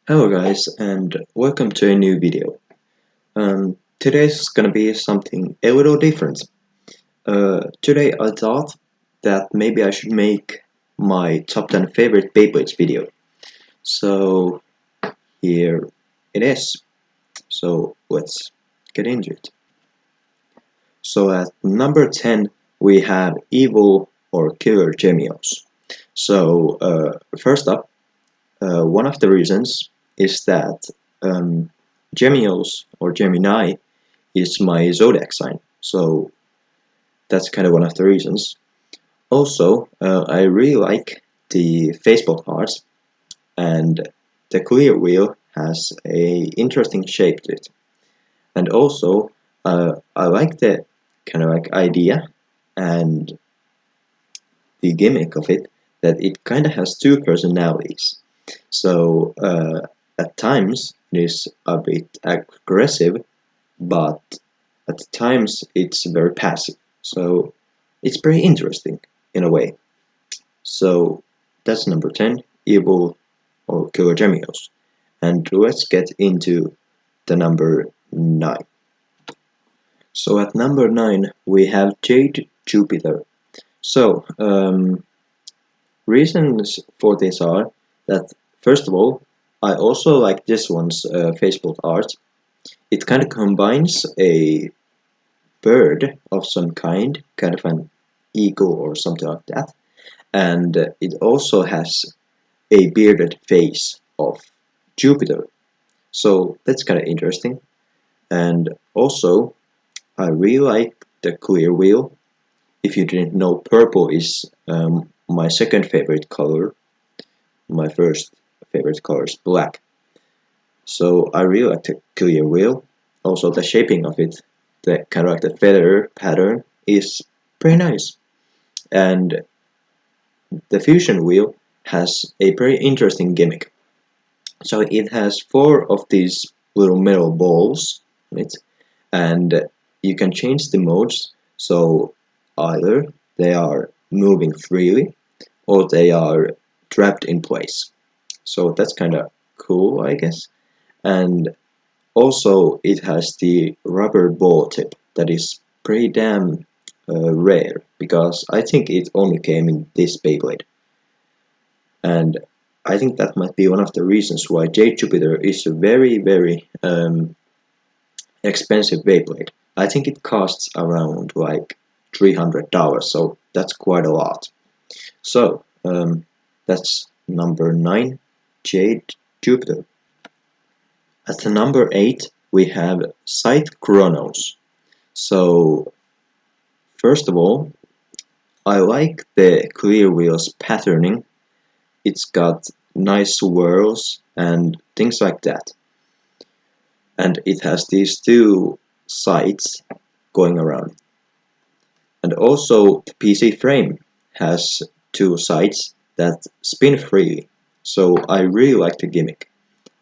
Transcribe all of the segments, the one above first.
Hello guys, and welcome to a new video. Today's gonna be something a little different. Today I thought that maybe I should make my top 10 favorite Beyblades video. So here it is. So let's get into it. So at number 10 we have Evil or Killer Gemios. So first up, one of the reasons is that Gemios or Gemini is my zodiac sign, so that's kind of one of the reasons. Also, I really like the Facebook art, and the clear wheel has a interesting shape to it. And also, I like the kind of like idea and the gimmick of it that it kind of has two personalities. So at times it is a bit aggressive, but at times it's very passive. So it's very interesting in a way. So that's number 10, Evil or Killer Gemios. And let's get into the number 9. So at number 9 we have Jade Jupiter. So reasons for this are that first of all, I also like this one's Facebook art. It kind of combines a bird of some kind of an eagle or something like that, and it also has a bearded face of Jupiter. So that's kind of interesting. And also, I really like the clear wheel. If you didn't know, purple is my second favorite color. My first favorite color is black. So I really like the clear wheel. Also, the shaping of it, the kind of like the feather pattern, is pretty nice. And the fusion wheel has a very interesting gimmick. So it has four of these little metal balls on it, and you can change the modes. So either they are moving freely or they are trapped in place. So that's kind of cool, I guess. And also it has the rubber ball tip that is pretty damn rare, because I think it only came in this Beyblade. And I think that might be one of the reasons why Jade Jupiter is a very expensive Beyblade. I think it costs around like $300, so that's quite a lot. So that's number 9, Jade Jupiter. At the number 8 we have Scythe Chronos. So first of all, I like the clear wheels patterning. It's got nice swirls and things like that. And it has these two sides going around. And also the PC frame has two sides that spin freely. So I really like the gimmick.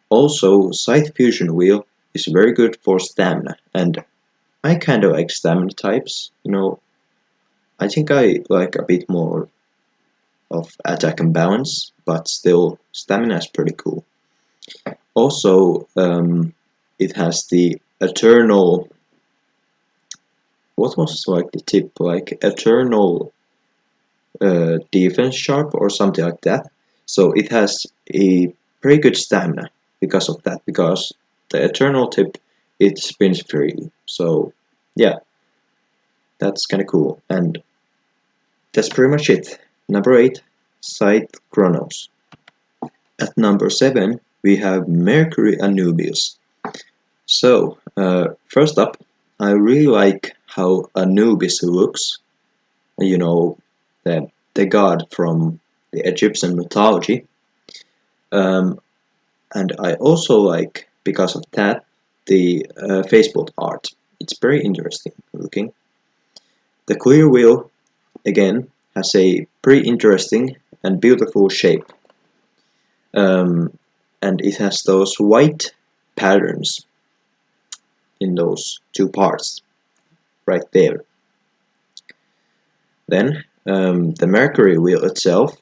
Also, Scythe Fusion Wheel is very good for stamina, and I kind of like stamina types. I think I like a bit more of attack and balance, but still stamina is pretty cool. Also, it has the eternal, what was like the tip, like eternal defense sharp or something like that. So it has a pretty good stamina because of that, because the eternal tip, it spins freely. So yeah, that's kind of cool. And that's pretty much it. Number 8, Scythe Chronos. At number 7 we have Mercury Anubis. So first up, I really like how Anubis looks. You know, the god from the Egyptian mythology. Um, and I also like, because of that, the Facebook art. It's very interesting looking. The clear wheel, again, has a pretty interesting and beautiful shape. And it has those white patterns in those two parts right there. Then the Mercury wheel itself,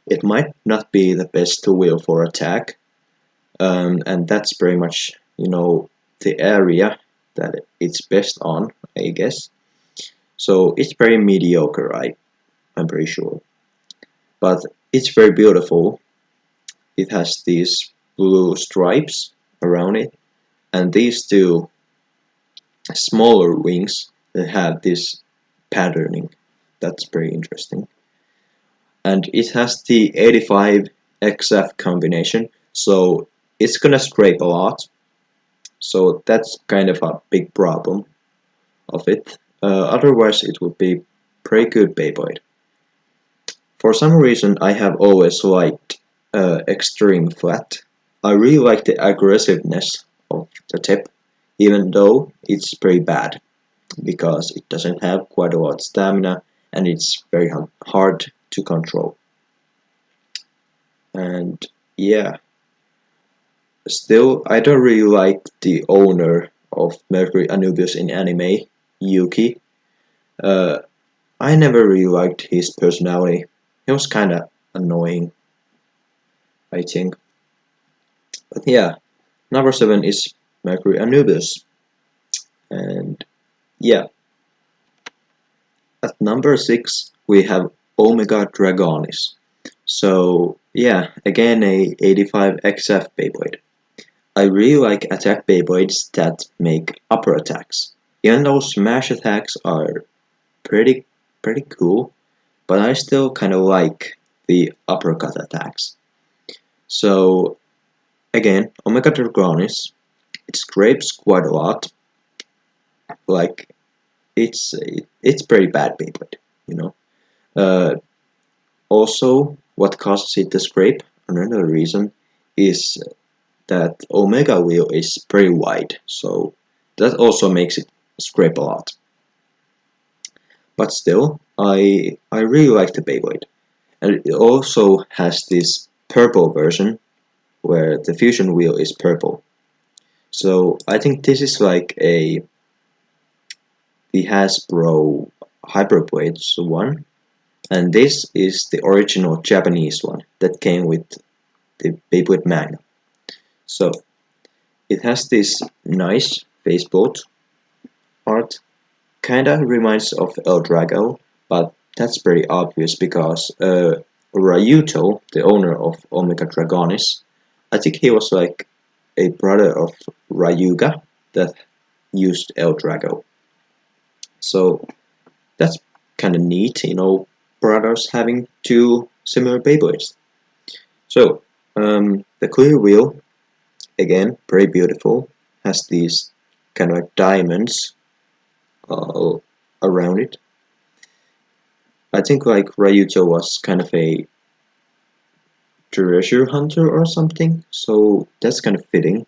it might not be the best wheel for attack, and that's pretty much, the area that it's best on, I guess. So it's very mediocre, I'm pretty sure, but it's very beautiful. It has these blue stripes around it, and these two smaller wings that have this patterning. That's very interesting. And it has the 85 XF combination, so it's gonna scrape a lot. So that's kind of a big problem of it. Otherwise, it would be pretty good Beyblade. For some reason, I have always liked Extreme Flat. I really like the aggressiveness of the tip, even though it's pretty bad because it doesn't have quite a lot of stamina and it's very hard to control. And yeah, still, I don't really like the owner of Mercury Anubis in anime, Yuki. Uh, I never really liked his personality. He was kinda annoying, I think. But yeah, number 7 is Mercury Anubis. And yeah, at number 6 we have Omega Dragonis. So yeah, again a 85 XF Beyblade. I really like attack Beyblades that make upper attacks. Even though smash attacks are pretty pretty cool, but I still kind of like the uppercut attacks. So again, Omega Dragonis, it scrapes quite a lot. Like it's pretty bad Beyblade, you know. Uh, Also, what causes it to scrape? Another reason is that Omega wheel is pretty wide, so that also makes it scrape a lot. But still, I really like the Beyblade, and it also has this purple version where the fusion wheel is purple. So I think this is like the Hasbro Hyperblades one, and this is the original Japanese one that came with the Beyblade manga. So it has this nice faceplate art, kinda reminds of El Drago, but that's pretty obvious because Ryuto, the owner of Omega Dragonis, I think he was like a brother of Ryuga that used El Drago. So that's kind of neat, brothers having two similar Beyblades. So the clear wheel, again, very beautiful, has these kind of like diamonds uh, around it. I think like Ryuto was kind of a treasure hunter or something, so that's kind of fitting.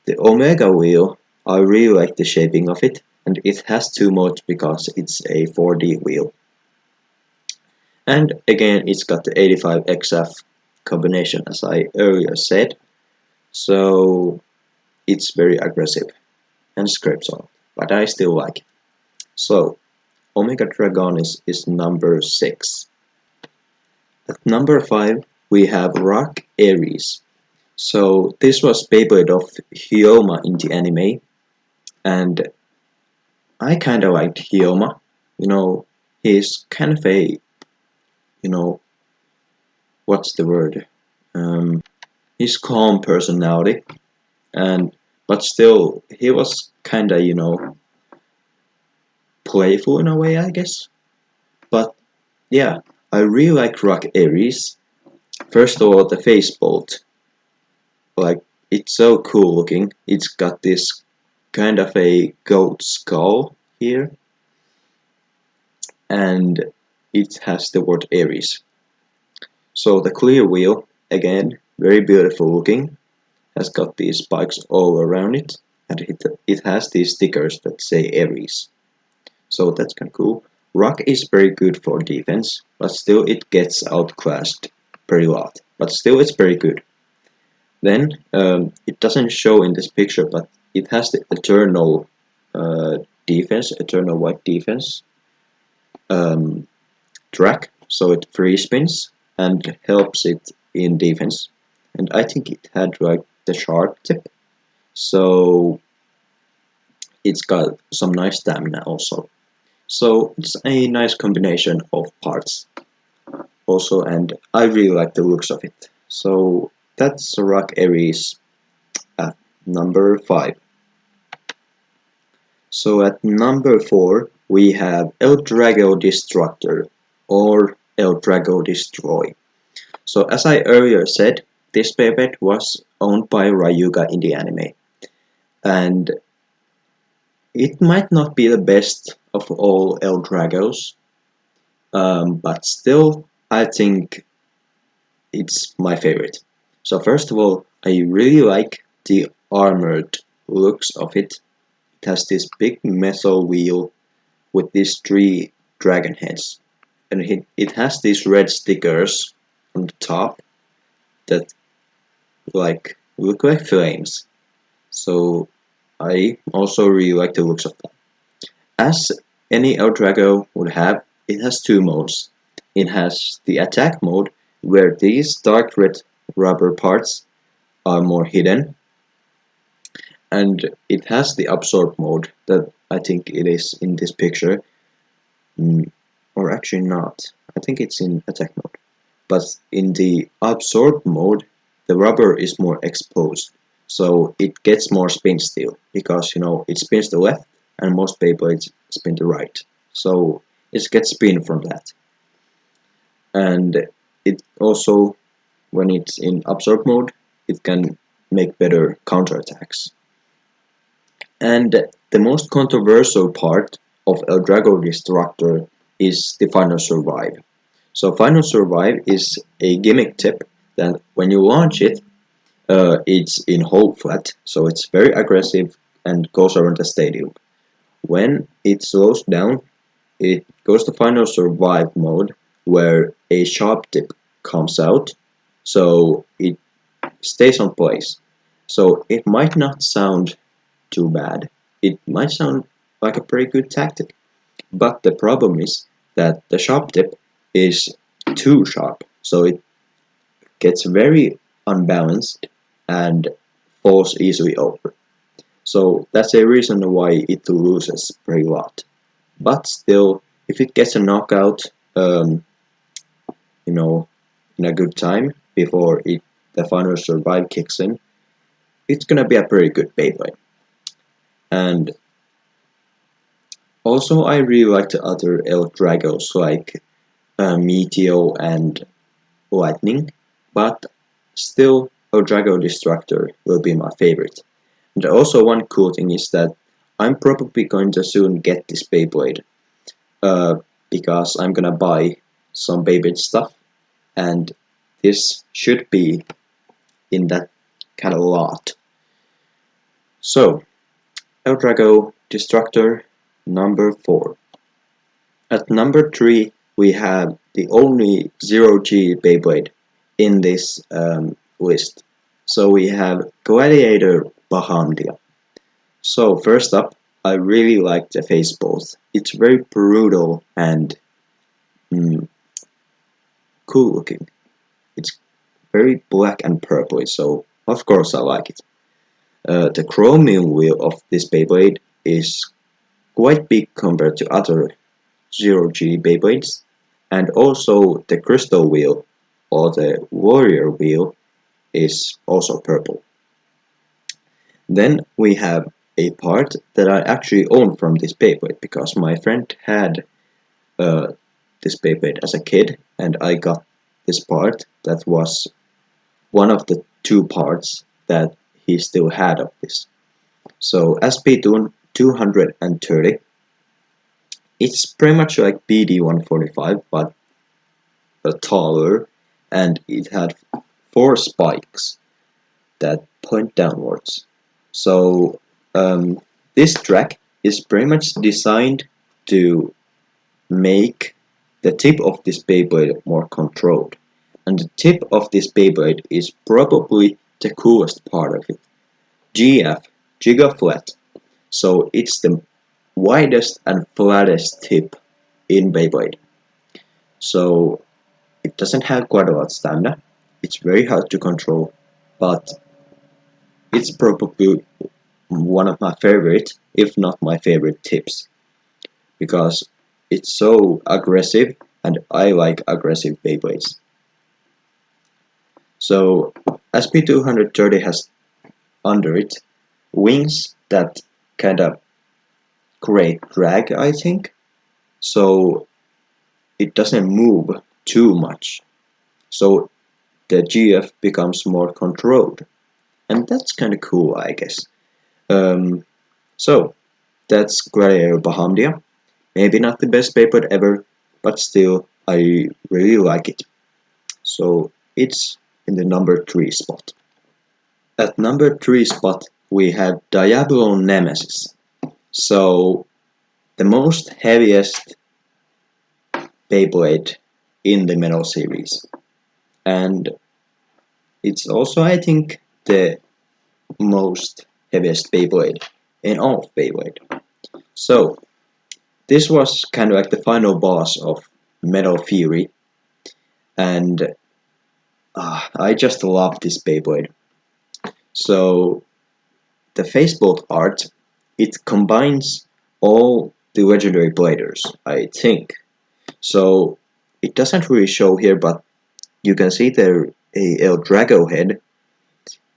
The Omega wheel, I really like the shaping of it, and it has two modes because it's a 4D wheel. And again, it's got the 85 XF combination, as I earlier said, so it's very aggressive and scrapes on, but I still like it. So, Omega Dragonis is number 6. At number 5, we have Rock Aries. So, this was Beyblade of Hyoma in the anime, and I kinda liked Hyoma. He's kind of a, you know, what's the word? He's calm personality, and but still, he was kinda, playful in a way, I guess. But yeah, I really like Rock Aries. First of all, the face bolt, like it's so cool looking. It's got this kind of a goat skull here, and it has the word Aries. So the clear wheel, again, very beautiful looking, has got these spikes all around it, and it has these stickers that say Aries. So that's kind of cool. Rock is very good for defense, but still it gets outclassed pretty lot. But still it's very good. Then it doesn't show in this picture, but it has the eternal defense, eternal white defense track, so it free spins and helps it in defense. and I think it had like the sharp tip, so it's got some nice stamina also. So it's a nice combination of parts also, and I really like the looks of it. So that's Rock Aries at number 5. So at number 4 we have El Drago Destructor, or El Drago Destroy. So as I earlier said, this Beyblade was owned by Ryuga in the anime, and it might not be the best of all El Dragos, but still I think it's my favorite. So first of all, I really like the armored looks of it. It has this big metal wheel with these 3 dragon heads, and it has these red stickers on the top that look like flames. So I also really like the looks of that. As any Eldrago would have, it has 2 modes. It has the attack mode, where these dark red rubber parts are more hidden, and it has the absorb mode that I think it is in this picture, or actually not. I think it's in attack mode. But in the absorb mode, the rubber is more exposed, so it gets more spin still, because it spins the left and most Beyblades spin the right, so it gets spin from that. And it also, when it's in absorb mode, it can make better counterattacks. And the most controversial part of El Drago Destructor is the Final Survive. So Final Survive is a gimmick tip that when you launch it, it's in hold flat, so it's very aggressive and goes around the stadium. When it slows down, it goes to Final Survive mode, where a sharp tip comes out, so it stays on place. So it might not sound too bad. It might sound like a pretty good tactic. But the problem is that the sharp tip is too sharp, so it gets very unbalanced and falls easily over. So that's a reason why it loses pretty lot. But still, if it gets a knockout, in a good time before the final survive kicks in, it's gonna be a pretty good Beyblade. And also, I really like the other El Dragos like Meteor and Lightning, but still El Drago Destructor will be my favorite. And also one cool thing is that I'm probably going to soon get this Beyblade, because I'm gonna buy some Beyblade stuff, and this should be in that kind of lot. So, El Drago Destructor number 4. At number 3 we have the only 0G Beyblade in this list. So we have Gladiator Bahamdia. So first up, I really like the face pose. It's very brutal and cool looking. It's very black and purpley, so of course I like it. The chromium wheel of this Beyblade is quite big compared to other 0G Beyblades, and also the crystal wheel or the warrior wheel is also purple. Then we have a part that I actually own from this Beyblade, because my friend had this Beyblade as a kid, and I got this part that was one of the 2 parts that he still had of this. So SP230, it's pretty much like BD145 but taller, and it had 4 spikes that point downwards. So this track is pretty much designed to make the tip of this Beyblade more controlled. And the tip of this Beyblade is probably the coolest part of it. GF, Giga Flat. So it's the widest and flattest tip in Beyblade. So it doesn't have quite a lot of stamina. It's very hard to control, but it's probably one of my favorite, if not my favorite tips, because it's so aggressive and I like aggressive Beyblades. So SP230 has under it wings that kind of create drag, I think, so it doesn't move too much, so the GF becomes more controlled, and that's kind of cool, I guess. So that's Gladiator Bahamdia. Maybe not the best Beyblade ever, but still I really like it. So it's in the number 3 spot. At number 3 spot we have Diablo Nemesis. So the most heaviest Beyblade in the Metal series. And it's also, I think, the most heaviest Beyblade in all of Beyblade. So this was kind of like the final boss of Metal Fury, and I just love this Beyblade. So the Facebolt art, it combines all the legendary bladers, I think. So it doesn't really show here, but you can see there a Drago head,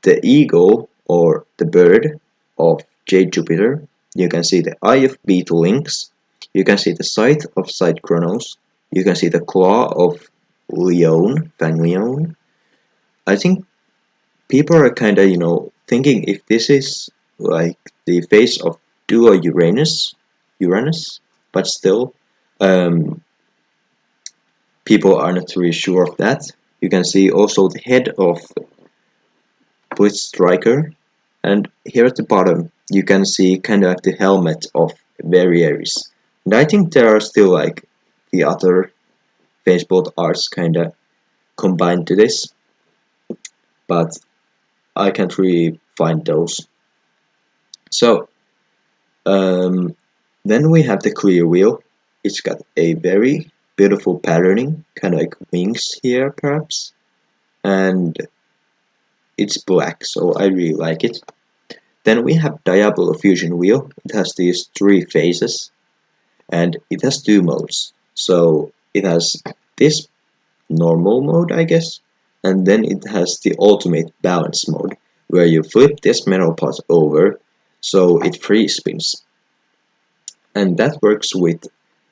the eagle or the bird of Jade Jupiter. You can see the eye of Beetle Lynx. You can see the scythe of Scythe Chronos. You can see the claw of Leon, Fang Leon. I think people are kind of, thinking if this is like the face of Duo Uranus, but still, people are not really sure of that. You can see also the head of Blitz Striker, and here at the bottom you can see kind of like the helmet of Aries. And I think there are still like the other Facebook arts kind of combined to this, but I can't really find those. So then we have the clear wheel. It's got a very beautiful patterning, kind of like wings here perhaps, and it's black, so I really like it. Then we have Diablo Fusion Wheel. It has these 3 phases, and it has 2 modes. So it has this normal mode, I guess, and then it has the ultimate balance mode, where you flip this metal pot over so it free spins. And that works with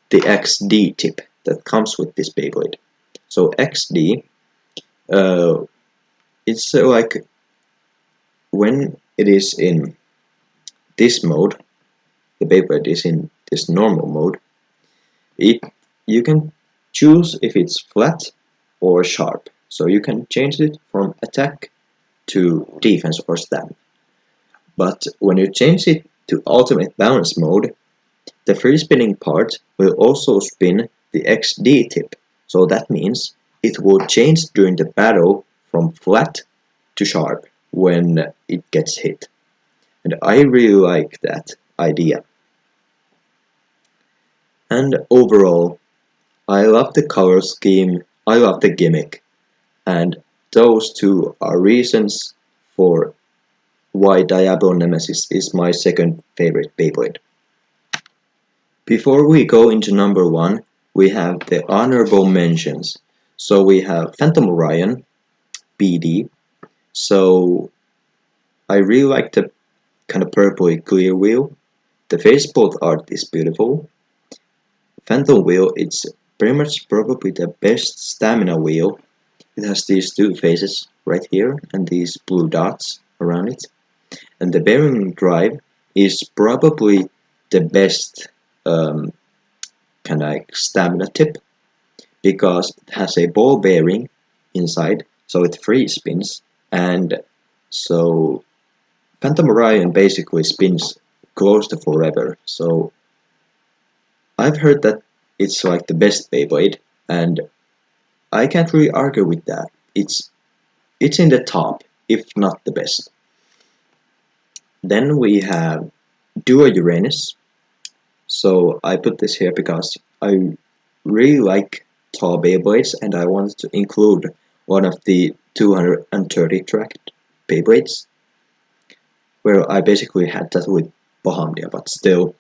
the XD tip that comes with this Beyblade. So XD, it's like when it is in this mode, the Beyblade is in this normal mode, you can choose if it's flat or sharp. So you can change it from attack to defense or stamina. But when you change it to ultimate balance mode, the free spinning part will also spin the XD tip. So that means it will change during the battle from flat to sharp when it gets hit. And I really like that idea. And overall, I love the color scheme, I love the gimmick, and those two are reasons for why Diablo Nemesis is my second favorite Beyblade. Before we go into number 1, we have the honorable mentions. So we have Phantom Orion BD. So I really like the kind of purpley clear wheel. The Facebook art is beautiful. Phantom wheel, it's pretty much probably the best stamina wheel. It has these 2 faces right here and these blue dots around it. And the bearing drive is probably the best kind of like stamina tip, because it has a ball bearing inside, so it free spins, and so Phantom Orion basically spins close to forever. So I've heard that it's like the best Beyblade, and I can't really argue with that. It's in the top, if not the best. Then we have Duo Uranus. So I put this here because I really like tall Beyblades, and I wanted to include one of the 230 tracked Beyblades, where I basically had that with Bahamdia, but still.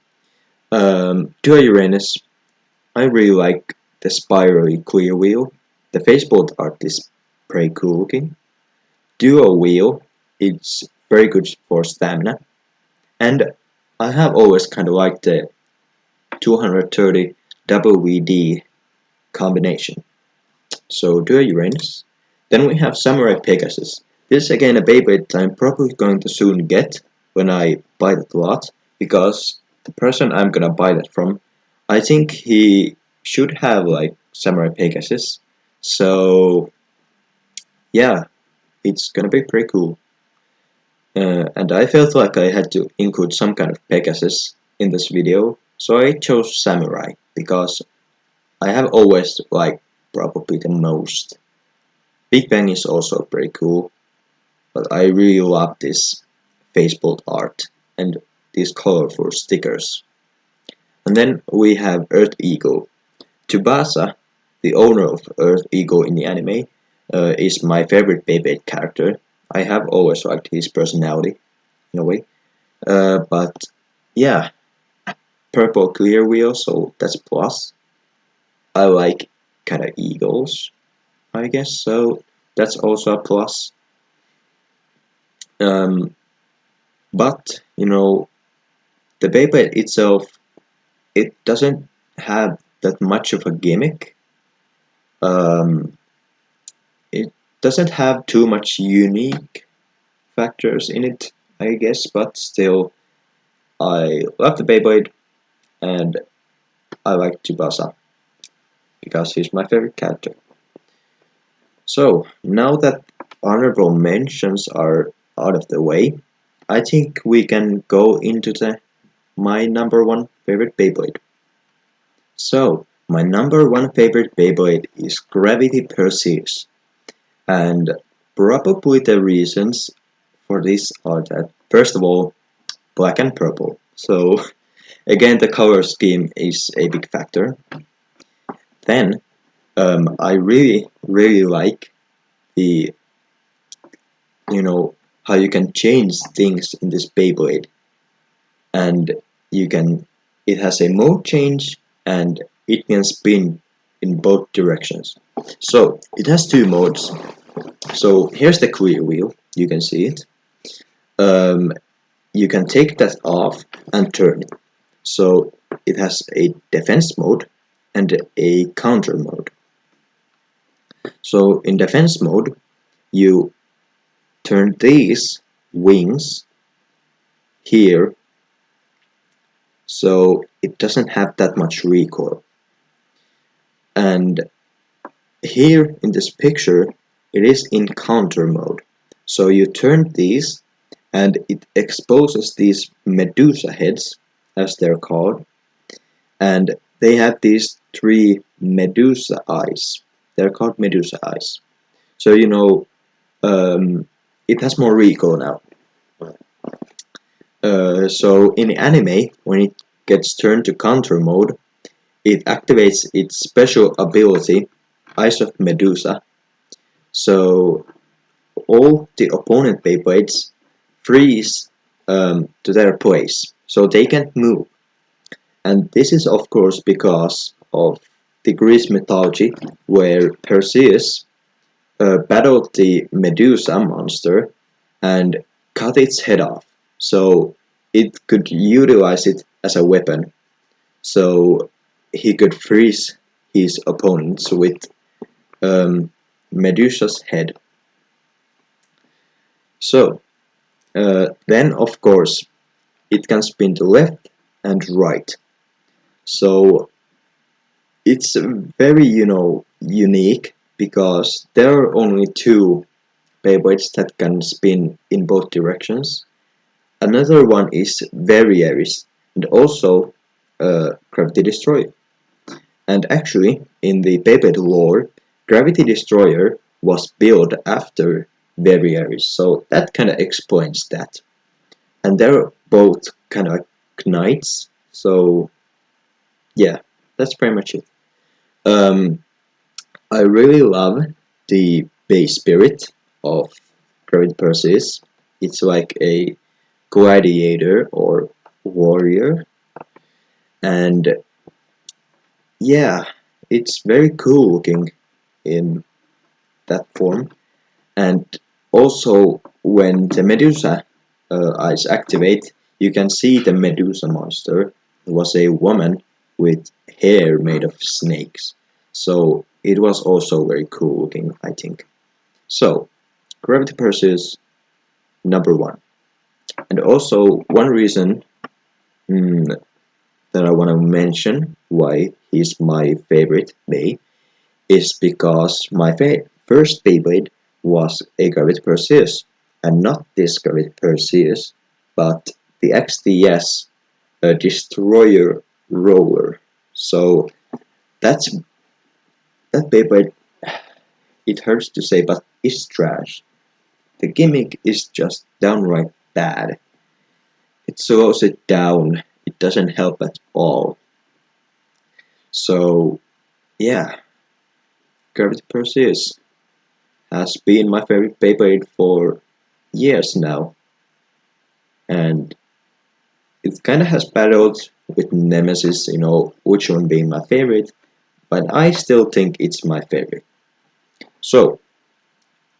Duo Uranus, I really like the spirally clear wheel. The facebolt art is pretty cool looking. Duo wheel, it's very good for stamina. And I have always kind of liked the 230 WD combination. So Duo Uranus. Then we have Samurai Pegasus. This is again a Beyblade that I'm probably going to soon get when I buy that lot, because the person I'm gonna buy that from, I think he should have like Samurai Pegasus. So yeah, it's gonna be pretty cool. And I felt like I had to include some kind of Pegasus in this video, so I chose Samurai because I have always liked probably the most. Big Bang is also pretty cool, but I really love this facebolt art and these colorful stickers. And then we have Earth Eagle. Tsubasa, the owner of Earth Eagle in the anime, is my favorite Beyblade character. I have always liked his personality, in a way. But yeah, purple clear wheel, so that's plus. I like kinda eagles, I guess, so that's also a plus. But you know, the Beyblade itself, it doesn't have that much of a gimmick. Um, it doesn't have too much unique factors in it, I guess, but still, I love the Beyblade and I like Tsubasa because he's my favorite character. So, now that honorable mentions are out of the way, I think we can go into my number one favorite Beyblade. So, my number one favorite Beyblade is Gravity Perseus. And probably the reasons for this are that, first of all, black and purple. So, again, the color scheme is a big factor. Then, I really like the, how you can change things in this Beyblade. And it has a mode change and it can spin in both directions. So, it has two modes. So, here's the clear wheel, you can see it. You can take that off and turn it. So it has a defense mode and a counter mode. So in defense mode, you turn these wings here, so it doesn't have that much recoil. And here in this picture, it is in counter mode. So you turn these and it exposes these Medusa heads, as they're called, and they have these three Medusa eyes. They're called Medusa eyes. So it has more recoil now. So in the anime, when it gets turned to counter mode, it activates its special ability, Eyes of Medusa. So all the opponent Beyblades freeze to their place, so they can't move. And this is of course because of the Greek mythology, where Perseus battled the Medusa monster and cut its head off, so it could utilize it as a weapon. So he could freeze his opponents with Medusa's head. So then of course it can spin to left and right. So it's very, unique because there are only two Beyblades that can spin in both directions. Another one is very Aries and also Gravity Destroyer. And actually, in the Beyblade lore, Gravity Destroyer was built after very Aries, so that kind of explains that. And they're both kind of knights, so yeah, that's pretty much it. I really love the base spirit of Gravity Perseus. It's like a gladiator or warrior, and yeah, it's very cool looking in that form. And also, when the Medusa eyes activate, you can see the Medusa monster. It was a woman with hair made of snakes. So it was also very cool looking, I think. So, Gravity Perseus #1. And also, one reason mm, that I want to mention why he's my favorite Bey is because my first Beyblade was a Gravity Perseus, and not this Gravity Perseus, but the XDS, a Destroyer Roller. So that's that Beyblade. It hurts to say, but it's trash. The gimmick is just downright bad. It slows it down. It doesn't help at all. So yeah, Gravity Perseus has been my favorite Beyblade for years now, and it kinda has battled with Nemesis, which one being my favorite, but I still think it's my favorite. So,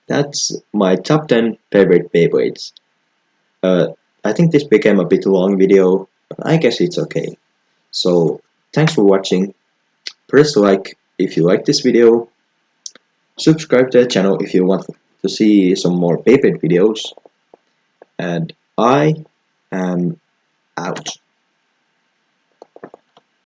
that's my top 10 favorite Beyblades. Uh, I think this became a bit long video, but I guess it's okay. So, thanks for watching. Press like if you like this video, subscribe to the channel if you want to see some more Beyblade videos, and I am out.